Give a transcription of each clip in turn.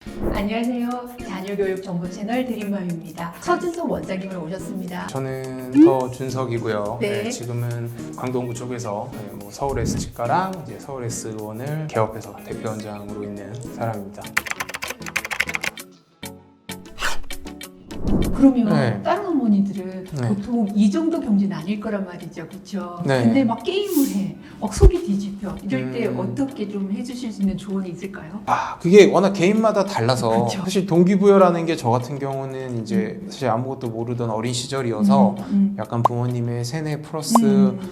안녕하세요. 자녀교육 정보 채널 드림맘입니다. 서준석 원장님을 모셨습니다. 저는 서준석이고요. 네. 지금은 광동구 쪽에서 서울 S치과랑 이제 서울 S원을 개업해서 대표원장으로 있는 사람입니다. 그러면 네. 다른 어머니들은 네. 보통 이 정도 경제는 아닐 거란 말이죠, 그렇죠? 네. 근데 막 게임을 해, 막 속이 뒤집혀. 이럴 때 음. 어떻게 좀 해주실 수 있는 조언이 있을까요? 그게 워낙 개인마다 달라서 그렇죠. 사실 동기부여라는 게 저 같은 경우는 이제 사실 아무것도 모르던 어린 시절이어서 약간 부모님의 세뇌 플러스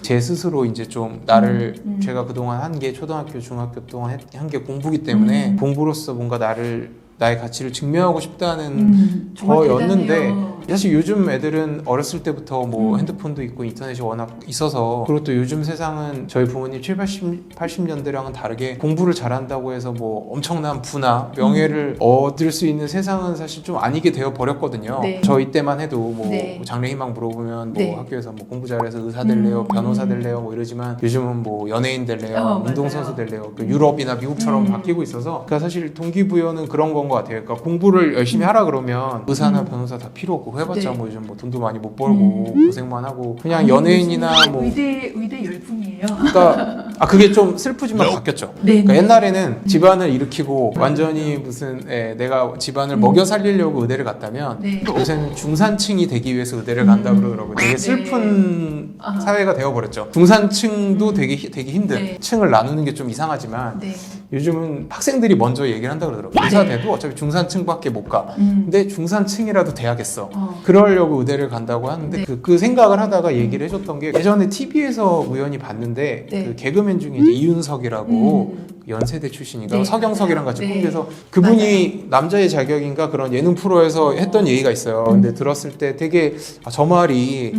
제 스스로 이제 좀 나를 제가 그동안 한 게 초등학교, 중학교 동안 한 게 공부기 때문에 공부로서 뭔가 나의 가치를 증명하고 싶다는 정말 거였는데 대단해요. 사실 요즘 애들은 어렸을 때부터 뭐 핸드폰도 있고 인터넷이 워낙 있어서 그리고 또 요즘 세상은 저희 부모님 80년대랑은 다르게 공부를 잘한다고 해서 뭐 엄청난 부나 명예를 얻을 수 있는 세상은 사실 좀 아니게 되어 버렸거든요. 네. 저희 때만 해도 뭐 네. 장래희망 물어보면 뭐 네. 학교에서 뭐 공부 잘해서 의사 될래요, 변호사 될래요 뭐 이러지만 요즘은 뭐 연예인 될래요, 운동선수 맞아요. 될래요. 그 유럽이나 미국처럼 바뀌고 있어서 그러니까 사실 동기부여는 그런 건 것 같아요. 그러니까 공부를 열심히 하라 그러면 의사나 변호사 다 필요 없고 해봤자 네. 뭐 요즘 뭐 돈도 많이 못 벌고 고생만 하고 그냥 연예인이나 뭐 의대 열풍이에요. 그러니까 그게 좀 슬프지만 바뀌었죠. 네. 그러니까 옛날에는 집안을 일으키고 완전히 무슨 내가 집안을 먹여 살리려고 의대를 갔다면 네. 요새는 중산층이 되기 위해서 의대를 간다 그러더라고요. 되게 슬픈 사회가 되어버렸죠. 중산층도 되게 되기 힘든 네. 층을 나누는 게 좀 이상하지만 네. 요즘은 학생들이 먼저 얘기를 한다 그러더라고요. 의사 돼도 어차피 중산층밖에 못 가. 근데 중산층이라도 돼야겠어. 그러려고 의대를 간다고 하는데 네. 그 생각을 하다가 얘기를 해줬던 게 예전에 TV에서 우연히 봤는데 네. 그 개그맨 중에 이제 이윤석이라고 연세대 출신인가 네. 서경석이랑 같이 네. 꿈에서 그분이 남자의 자격인가 그런 예능 프로에서 했던 얘기가 있어요. 근데 들었을 때 되게 저 말이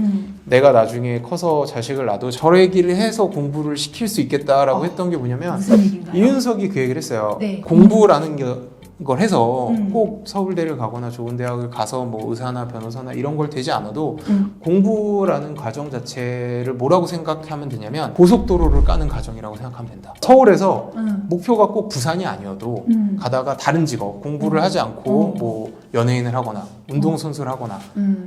내가 나중에 커서 자식을 낳아도 저 얘기를 해서 공부를 시킬 수 있겠다라고 했던 게 뭐냐면 무슨 얘기인가요? 이윤석이 그 얘기를 했어요. 네. 공부라는 걸 해서 꼭 서울대를 가거나 좋은 대학을 가서 뭐 의사나 변호사나 이런 걸 되지 않아도 공부라는 과정 자체를 뭐라고 생각하면 되냐면 고속도로를 까는 과정이라고 생각하면 된다. 서울에서 목표가 꼭 부산이 아니어도 가다가 다른 직업 공부를 하지 않고 뭐 연예인을 하거나 운동선수를 하거나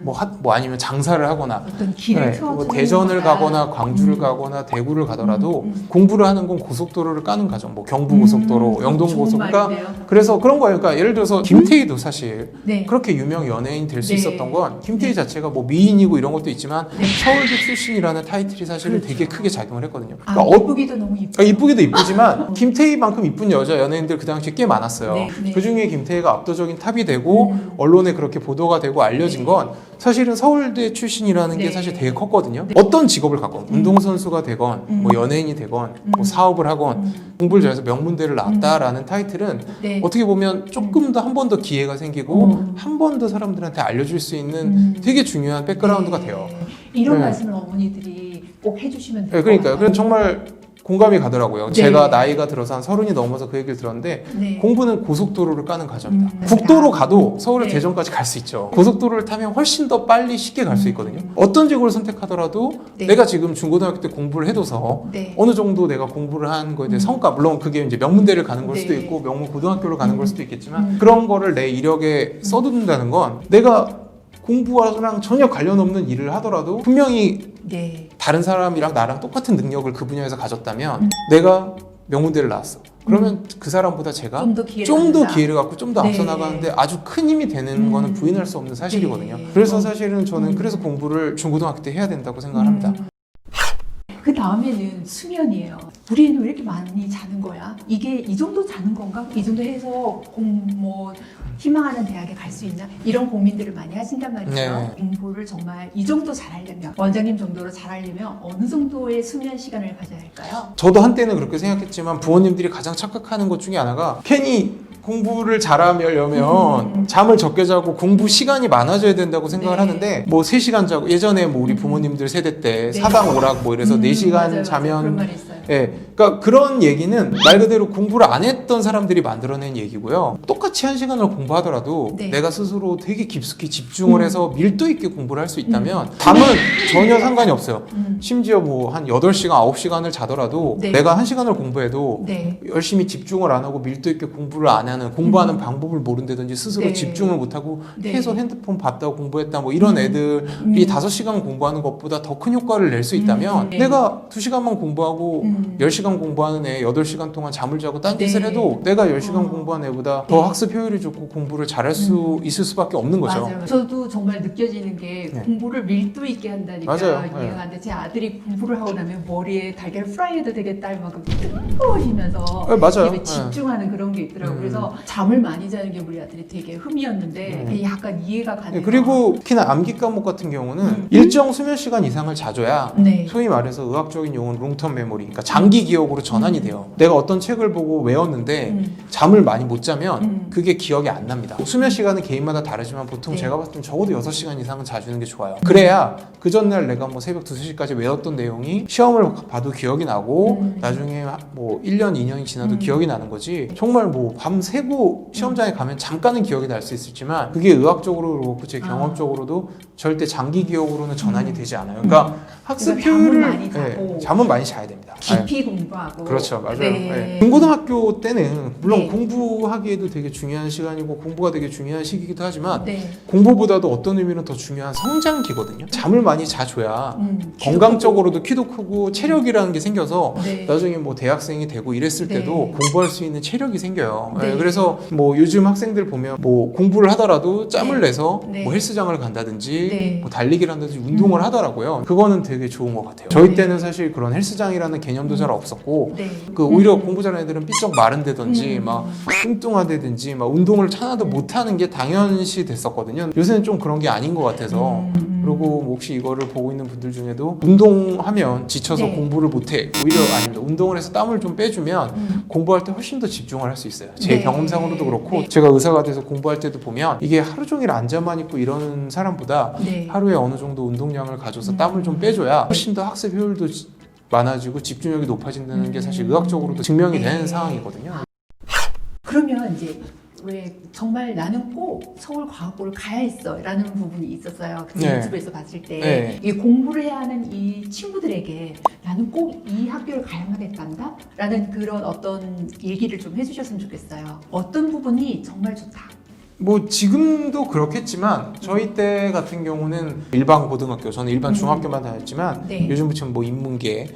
뭐 아니면 장사를 하거나 어떤 길을 뭐 대전을 가거나 광주를 가거나 대구를 가더라도 공부를 하는 건 고속도로를 까는 과정 뭐 경부고속도로 영동고속도로 그래서 그런 거예요. 그러니까 예를 들어서 김태희도 사실 네. 그렇게 유명 연예인 될 수 네. 있었던 건 김태희 자체가 뭐 미인이고 이런 것도 있지만 네. 서울대 출신이라는 타이틀이 사실은 그렇죠. 되게 크게 작용을 했거든요. 이쁘기도 너무 이쁘고 이쁘기도 이쁘지만 김태희만큼 이쁜 여자 연예인들 그 당시에 꽤 많았어요. 네, 네. 그중에 김태희가 압도적인 탑이 되고 언론에 그렇게 보도가 되고 알려진 건 사실은 서울대 출신이라는 게 네. 사실 되게 컸거든요. 네. 어떤 직업을 갖건 운동선수가 되건 뭐 연예인이 되건 뭐 사업을 하건 공부를 잘해서 명문대를 나왔다라는 타이틀은 네. 어떻게 보면 조금 더 한 번 더 기회가 생기고 한 번 더 사람들한테 알려줄 수 있는 되게 중요한 백그라운드가 돼요. 이런 네. 말씀을 어머니들이 꼭 해주시면 돼요. 네, 그러니까요. 그래서 정말 공감이 가더라고요. 네. 제가 나이가 들어서 한 30이 넘어서 그 얘기를 들었는데 네. 공부는 고속도로를 까는 과정이다. 국도로 가도 서울에 네. 대전까지 갈 수 있죠. 고속도로를 타면 훨씬 더 빨리 쉽게 갈 수 있거든요. 어떤 직업을 선택하더라도 네. 내가 지금 중고등학교 때 공부를 해둬서 네. 어느 정도 내가 공부를 한 거에 대해 성과 물론 그게 이제 명문대를 가는 걸 수도 네. 있고 명문 고등학교를 가는 걸 수도 있겠지만 그런 거를 내 이력에 써둔다는 건 내가 공부랑 전혀 관련 없는 일을 하더라도 분명히 네. 다른 사람이랑 나랑 똑같은 능력을 그 분야에서 가졌다면 내가 명문대를 나왔어. 그러면 그 사람보다 제가 좀 더 기회를 갖고 좀 더 네. 앞서 나가는데 아주 큰 힘이 되는 거는 부인할 수 없는 사실이거든요. 네. 그래서 사실은 저는 그래서 공부를 중고등학교 때 해야 된다고 생각을 합니다. 그 다음에는 수면이에요. 우리 애는 왜 이렇게 많이 자는 거야? 이게 이 정도 자는 건가? 이 정도 해서 희망하는 대학에 갈 수 있나? 이런 고민들을 많이 하신단 말이죠. 네. 공부를 정말 이 정도 잘하려면 원장님 정도로 잘하려면 어느 정도의 수면 시간을 가져야 할까요? 저도 한때는 그렇게 생각했지만 부모님들이 가장 착각하는 것 중에 하나가 괜히 공부를 잘하려면 잠을 적게 자고 공부 시간이 많아져야 된다고 생각을 네. 하는데 뭐 3시간 자고 예전에 뭐 우리 부모님들 세대 때 네. 사당 오락 뭐 이래서 4시간 맞아요, 맞아요. 자면 그런 말이 있어요. 그러니까 그런 얘기는 말 그대로 공부를 안 했던 사람들이 만들어낸 얘기고요. 똑같이 1시간을 공부하더라도 네. 내가 스스로 되게 깊숙이 집중을 해서 밀도 있게 공부를 할 수 있다면 잠은 전혀 상관이 없어요. 심지어 뭐 한 8시간, 9시간을 자더라도 네. 내가 1시간을 공부해도 네. 열심히 집중을 안 하고 밀도 있게 공부를 안 하는, 공부하는 방법을 모른다든지 스스로 네. 집중을 못하고 네. 계속 핸드폰 봤다고 공부했다 뭐 이런 애들이 5시간 공부하는 것보다 더 큰 효과를 낼 수 있다면 네. 내가 2시간만 공부하고 10시간 공부하는 애 8시간 동안 잠을 자고 딴짓을 네. 해도 내가 10시간 공부한 애보다 더 학습 효율이 좋고 공부를 잘할 수 있을 수밖에 없는 거죠. 맞아요. 저도 정말 느껴지는 게 네. 공부를 밀도 있게 한다니까 맞아요. 이해가 네. 안 돼. 제 아들이 공부를 하고 나면 머리에 달걀 프라이 해도 되겠다 이만큼 뜨거워지면서 네, 맞아요. 되게 집중하는 그런 게 있더라고요. 그래서 잠을 많이 자는 게 우리 아들이 되게 흠이었는데 그게 약간 이해가 가네요. 네, 그리고 특히나 암기 과목 같은 경우는 일정 수면 시간 이상을 자줘야 네. 소위 말해서 의학적인 용어는 롱텀 메모리, 그러니까 장기 기억으로 전환이 돼요. 내가 어떤 책을 보고 외웠는데 잠을 많이 못 자면 그게 기억이 안 납니다. 수면 시간은 개인마다 다르지만 보통 네. 제가 봤을 땐 적어도 6시간 이상은 자주는 게 좋아요. 그래야 그 전날 내가 뭐 새벽 2, 3시까지 외웠던 내용이 시험을 봐도 기억이 나고 나중에 뭐 1년, 2년이 지나도 기억이 나는 거지. 정말 뭐 밤새고 시험장에 가면 잠깐은 기억이 날 수 있을지만 그게 의학적으로 그렇고 제 경험적으로도 절대 장기 기억으로는 전환이 되지 않아요. 그러니까 학습 그러니까 잠을 효율을 많이 자고 잠은 많이 자야 됩니다. 깊이 공부하고 그렇죠, 맞아요. 네. 중고등학교 때는 물론 네. 공부하기에도 되게 중요한 시간이고 공부가 되게 중요한 시기이기도 하지만 네. 공부보다도 어떤 의미는 더 중요한 성장기거든요. 잠을 많이 자줘야 키도 건강적으로도 키도 크고 체력이라는 게 생겨서 네. 나중에 뭐 대학생이 되고 이랬을 네. 때도 공부할 수 있는 체력이 생겨요. 네. 그래서 뭐 요즘 학생들 보면 뭐 공부를 하더라도 짬을 네. 내서 네. 뭐 헬스장을 간다든지 네. 뭐 달리기를 한다든지 운동을 하더라고요. 그거는 되게 좋은 것 같아요. 저희 네. 때는 사실 그런 헬스장이라는 개념도 잘 없었고 네. 그 오히려 공부 잘하는 애들은 삐쩍 마른다든지 막 뚱뚱하다든지 막 운동을 하나도 못하는 게 당연시 됐었거든요. 요새는 좀 그런 게 아닌 것 같아서 그리고 뭐 혹시 이거를 보고 있는 분들 중에도 운동하면 지쳐서 네. 공부를 못해 오히려 아닙니다. 운동을 해서 땀을 좀 빼주면 공부할 때 훨씬 더 집중을 할 수 있어요. 제 네. 경험상으로도 그렇고 네. 제가 의사가 돼서 공부할 때도 보면 이게 하루 종일 앉아만 있고 이러는 사람보다 네. 하루에 어느 정도 운동량을 가져서 땀을 좀 빼줘야 훨씬 더 학습 효율도 많아지고 집중력이 높아진다는 게 사실 의학적으로도 증명이 네. 되는 상황이거든요. 그러면 이제 왜 정말 나는 꼭 서울과학고를 가야 했어라는 부분이 있었어요. 그 네. 유튜브에서 봤을 때 네. 이 공부를 해야 하는 이 친구들에게 나는 꼭 이 학교를 가야만 했단다라는 그런 어떤 얘기를 좀 해주셨으면 좋겠어요. 어떤 부분이 정말 좋다. 뭐 지금도 그렇겠지만 저희 때 같은 경우는 일반 고등학교, 저는 일반 중학교만 다녔지만 네. 요즘 지금 뭐 인문계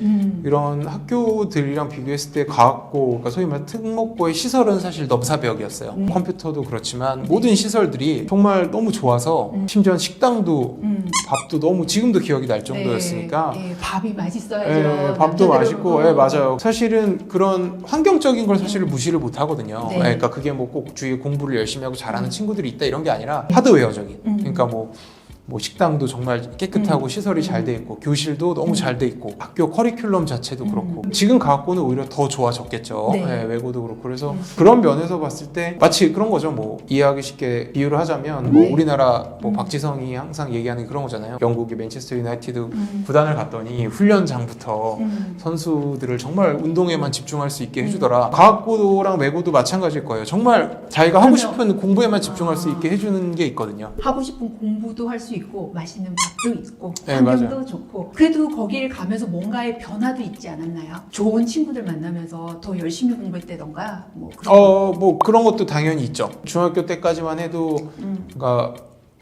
이런 학교들이랑 비교했을 때 과학고, 그러니까 소위 말해 특목고의 시설은 사실 넘사벽이었어요. 컴퓨터도 그렇지만 모든 시설들이 정말 너무 좋아서 심지어 식당도 밥도 너무 지금도 기억이 날 정도였으니까 네. 네. 밥이 맛있어야죠. 예, 밥도 남자들은. 맛있고, 예, 맞아요. 사실은 그런 환경적인 걸 사실 무시를 못 하거든요. 네. 예, 그러니까 그게 뭐 꼭 주위에 공부를 열심히 하고 잘하는 친구들이 있다 이런 게 아니라 하드웨어적인. 그러니까 뭐 식당도 정말 깨끗하고 시설이 잘 돼 있고 교실도 너무 잘 돼 있고 학교 커리큘럼 자체도 그렇고 지금 과학고는 오히려 더 좋아졌겠죠. 네. 예, 외고도 그렇고 그래서 그런 면에서 봤을 때 마치 그런 거죠. 뭐 이해하기 쉽게 비유를 하자면 뭐 우리나라 뭐 박지성이 항상 얘기하는 그런 거잖아요. 영국의 맨체스터 유나이티드 구단을 갔더니 훈련장부터 선수들을 정말 운동에만 집중할 수 있게 해주더라. 과학고랑 외고도 마찬가지일 거예요. 정말 자기가 하고 싶은 공부에만 집중할 수 있게 해주는 게 있거든요. 하고 싶은 공부도 할 수 있고 맛있는 밥도 있고 네, 환경도 맞아요. 좋고 그래도 거기를 가면서 뭔가의 변화도 있지 않았나요? 좋은 친구들 만나면서 더 열심히 공부했다던가 뭐 그런 뭐 그런 것도 당연히 있죠. 중학교 때까지만 해도 그러니까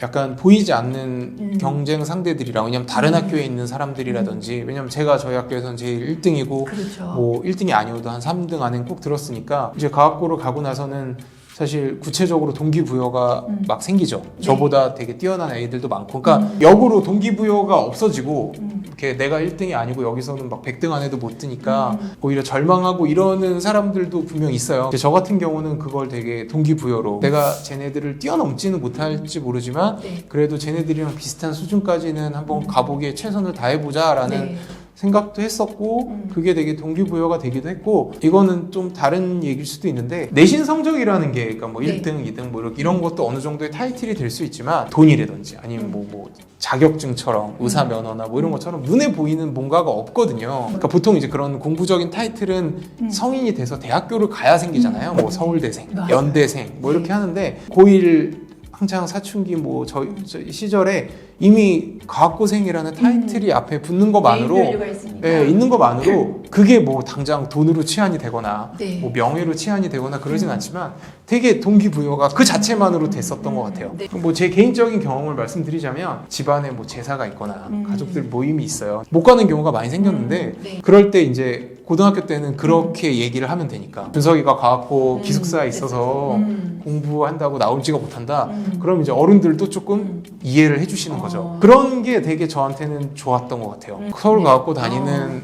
약간 보이지 않는 경쟁 상대들이랑, 왜냐면 다른 학교에 있는 사람들이라든지, 왜냐면 제가 저희 학교에서는 제일 1등이고 그렇죠. 뭐 1등이 아니어도 한 3등 안에 꼭 들었으니까 이제 과학고를 가고 나서는 사실 구체적으로 동기부여가 막 생기죠. 저보다 되게 뛰어난 애들도 많고, 그러니까 역으로 동기부여가 없어지고 이렇게 내가 1등이 아니고 여기서는 막 100등 안에도 못 드니까 오히려 절망하고 이러는 사람들도 분명 있어요. 근데 저 같은 경우는 그걸 되게 동기부여로, 내가 쟤네들을 뛰어넘지는 못할지 모르지만 네. 그래도 쟤네들이랑 비슷한 수준까지는 한번 가보기에 최선을 다해보자라는 네. 생각도 했었고 그게 되게 동기부여가 되기도 했고 이거는 좀 다른 얘기일 수도 있는데 내신 성적이라는 게 그러니까 뭐 네. 1등, 2등 뭐 이런 것도 어느 정도의 타이틀이 될 수 있지만 돈이라든지 아니면 뭐 자격증처럼 의사 면허나 뭐 이런 것처럼 눈에 보이는 뭔가가 없거든요. 그러니까 보통 이제 그런 공부적인 타이틀은 성인이 돼서 대학교를 가야 생기잖아요. 뭐 서울대생, 맞아요. 연대생 뭐 이렇게 하는데 고1 한창 사춘기 뭐 저 시절에 이미 과학고생이라는 타이틀이 앞에 붙는 것만으로 네임밸류가 있으니까. 예, 있는 것만으로 그게 뭐 당장 돈으로 치환이 되거나 네. 뭐 명예로 치환이 되거나 그러진 않지만 되게 동기부여가 그 자체만으로 됐었던 것 같아요. 네. 뭐 제 개인적인 경험을 말씀드리자면 집안에 뭐 제사가 있거나 가족들 모임이 있어요. 못 가는 경우가 많이 생겼는데 네. 그럴 때 이제 고등학교 때는 그렇게 얘기를 하면 되니까 준석이가 과학고 기숙사에 있어서 공부한다고 나오지가 못한다. 그럼 이제 어른들도 조금 이해를 해주시는 거죠. 그런 게 되게 저한테는 좋았던 것 같아요. 서울과학고 다니는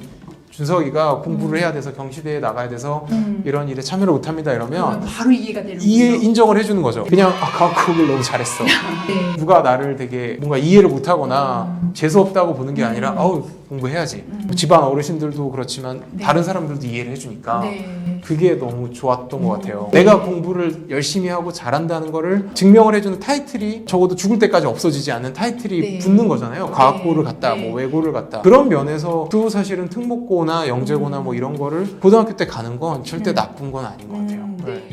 준석이가 공부를 해야 돼서 경시대에 나가야 돼서 이런 일에 참여를 못합니다 이러면 바로 이해가 되는 이해 거죠. 인정을 해주는 거죠. 그냥 과학고를 너무 잘했어. 네. 누가 나를 되게 뭔가 이해를 못하거나 재수 없다고 보는 게 아니라 아우 공부해야지. 뭐 집안 어르신들도 그렇지만 네. 다른 사람들도 이해를 해주니까 네. 그게 너무 좋았던 것 같아요. 내가 공부를 열심히 하고 잘한다는 거를 증명을 해주는 타이틀이 적어도 죽을 때까지 없어지지 않는 타이틀이 네. 붙는 거잖아요. 과학고를 갔다, 네. 뭐 외고를 갔다. 그런 면에서 또 사실은 특목고나 영재고나 뭐 이런 거를 고등학교 때 가는 건 절대 나쁜 건 아닌 것 같아요. 네. 네.